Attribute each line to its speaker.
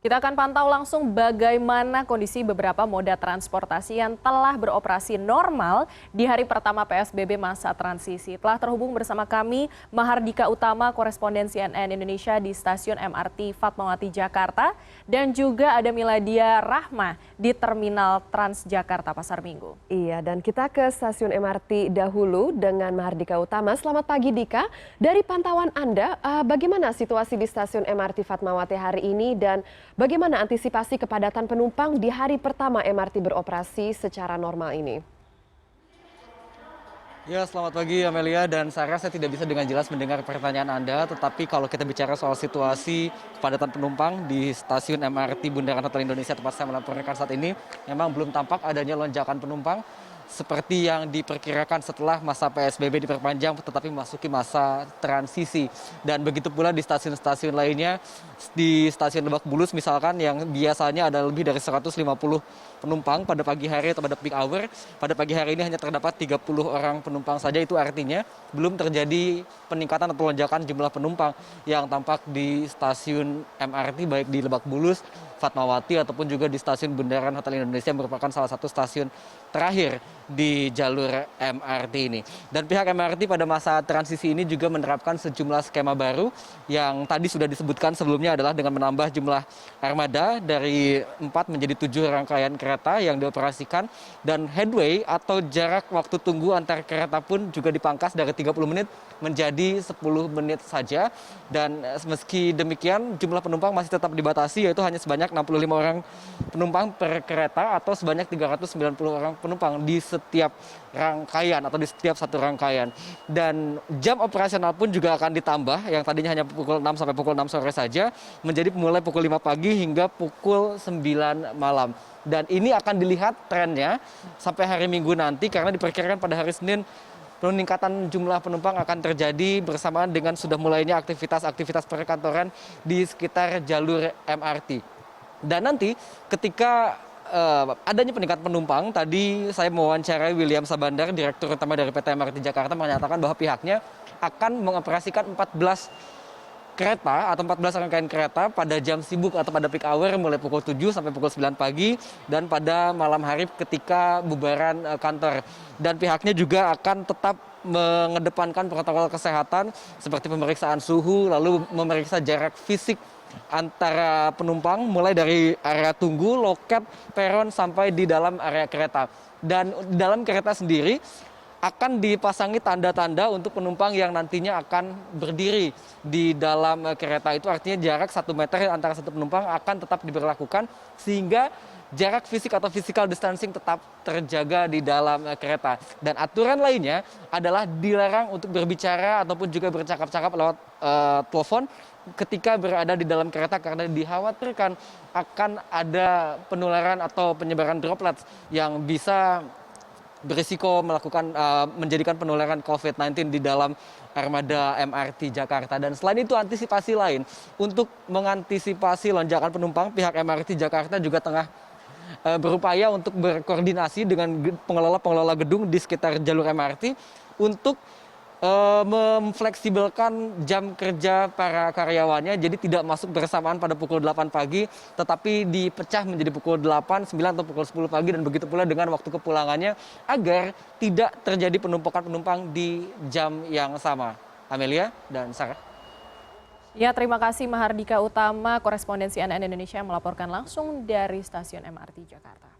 Speaker 1: Kita akan pantau langsung bagaimana kondisi beberapa moda transportasi yang telah beroperasi normal di hari pertama PSBB masa transisi. Telah terhubung bersama kami Mahardika Utama, koresponden CNN Indonesia di stasiun MRT Fatmawati Jakarta, dan juga ada Miladia Rahma di Terminal Transjakarta Pasar Minggu.
Speaker 2: Iya, dan kita ke stasiun MRT dahulu dengan Mahardika Utama. Selamat pagi Dika, dari pantauan Anda, bagaimana situasi di stasiun MRT Fatmawati hari ini dan bagaimana antisipasi kepadatan penumpang di hari pertama MRT beroperasi secara normal ini?
Speaker 3: Ya, selamat pagi Amelia dan Sarah. Saya tidak bisa dengan jelas mendengar pertanyaan Anda, tetapi kalau kita bicara soal situasi kepadatan penumpang di stasiun MRT Bundaran Hotel Indonesia tempat saya melaporkan saat ini, memang belum tampak adanya lonjakan penumpang seperti yang diperkirakan setelah masa PSBB diperpanjang tetapi memasuki masa transisi. Dan begitu pula di stasiun-stasiun lainnya, di stasiun Lebak Bulus misalkan yang biasanya ada lebih dari 150 penumpang pada pagi hari atau pada peak hour, pada pagi hari ini hanya terdapat 30 orang penumpang saja. Itu artinya belum terjadi peningkatan atau lonjakan jumlah penumpang yang tampak di stasiun MRT baik di Lebak Bulus, Fatmawati ataupun juga di stasiun Bundaran Hotel Indonesia yang merupakan salah satu stasiun terakhir di jalur MRT ini. Dan pihak MRT pada masa transisi ini juga menerapkan sejumlah skema baru yang tadi sudah disebutkan sebelumnya adalah dengan menambah jumlah armada dari 4 menjadi 7 rangkaian kereta yang dioperasikan, dan headway atau jarak waktu tunggu antar kereta pun juga dipangkas dari 30 menit menjadi 10 menit saja. Dan meski demikian jumlah penumpang masih tetap dibatasi, yaitu hanya sebanyak 65 orang penumpang per kereta atau sebanyak 390 orang penumpang di setiap rangkaian atau di setiap satu rangkaian. Dan jam operasional pun juga akan ditambah, yang tadinya hanya pukul 6 sampai pukul 6 sore saja menjadi mulai pukul 5 pagi hingga pukul 9 malam. Dan ini akan dilihat trennya sampai hari Minggu nanti, karena diperkirakan pada hari Senin peningkatan jumlah penumpang akan terjadi bersamaan dengan sudah mulainya aktivitas-aktivitas perkantoran di sekitar jalur MRT. Dan nanti ketika adanya peningkatan penumpang, tadi saya mewawancarai William Sabandar, Direktur Utama dari PT MRT Jakarta, menyatakan bahwa pihaknya akan mengoperasikan 14 kereta atau 14 rangkaian kereta pada jam sibuk atau pada peak hour mulai pukul 7 sampai pukul 9 pagi dan pada malam hari ketika bubaran kantor. Dan pihaknya juga akan tetap mengedepankan protokol kesehatan seperti pemeriksaan suhu, lalu memeriksa jarak fisik antara penumpang mulai dari area tunggu, loket, peron sampai di dalam area kereta. Dan di dalam kereta sendiri akan dipasangi tanda-tanda untuk penumpang yang nantinya akan berdiri di dalam kereta. Itu artinya jarak 1 meter antara satu penumpang akan tetap diberlakukan sehingga jarak fisik atau physical distancing tetap terjaga di dalam kereta. Dan aturan lainnya adalah dilarang untuk berbicara ataupun juga bercakap-cakap lewat telepon ketika berada di dalam kereta, karena dikhawatirkan akan ada penularan atau penyebaran droplets yang bisa berisiko menjadikan penularan COVID-19 di dalam armada MRT Jakarta. Dan selain itu antisipasi lain untuk mengantisipasi lonjakan penumpang, pihak MRT Jakarta juga tengah berupaya untuk berkoordinasi dengan pengelola gedung di sekitar jalur MRT untuk memfleksibelkan jam kerja para karyawannya, jadi tidak masuk bersamaan pada pukul 8 pagi tetapi dipecah menjadi pukul 8, 9 atau pukul 10 pagi, dan begitu pula dengan waktu kepulangannya agar tidak terjadi penumpukan penumpang di jam yang sama. Amelia dan Sarah.
Speaker 1: Ya, terima kasih Mahardika Utama, koresponden CNN Indonesia yang melaporkan langsung dari stasiun MRT Jakarta.